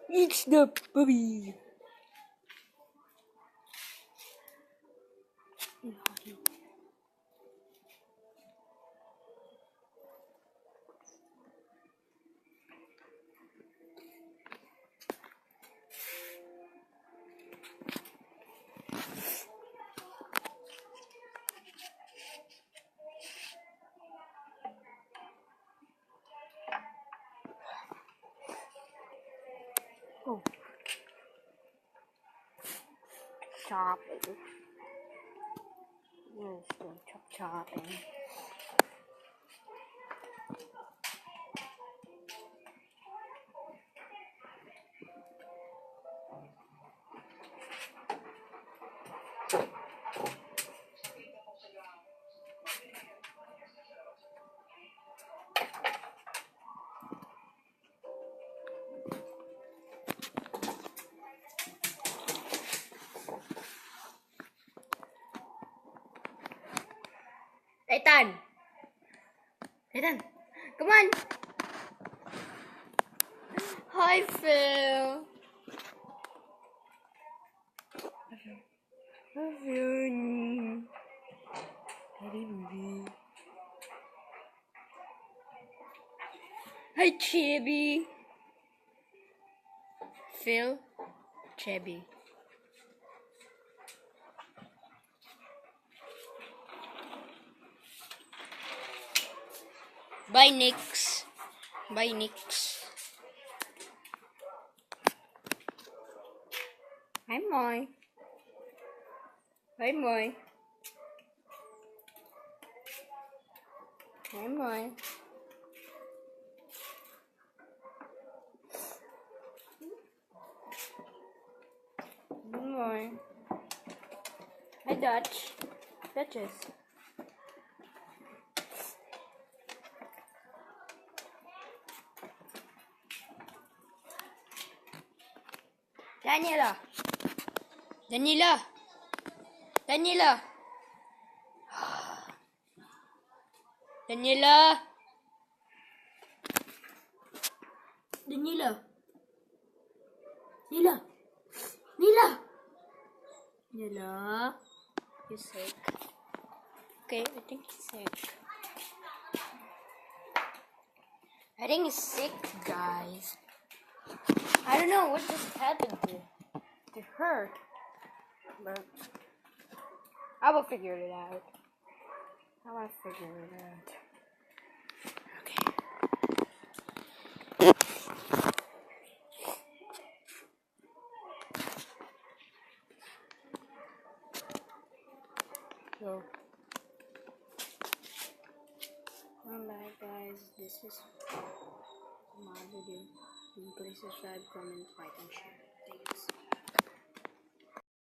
It's the puppy. Oh. Chopping. Yes, chopping. Ethan! Ethan! Come on! Hi, Phil! Love you. Baby. Hi, Chibi. Phil, Chibi. Bye, Nix. Bye, Nix. Hi, Moy. Hi, Moy. Hi, Moy. Hi, Moy. Hi, Dutch. Duchess. Daniela. Daniela. Daniela. Daniela. Daniela. Nila. Nila. Nila. You're sick. Okay, I think he's sick. I think he's sick, guys. I don't know what just happened to her, but I will figure it out. I will figure it out. Okay. So, alright, guys. This is my video. Please subscribe, comment, like, and share.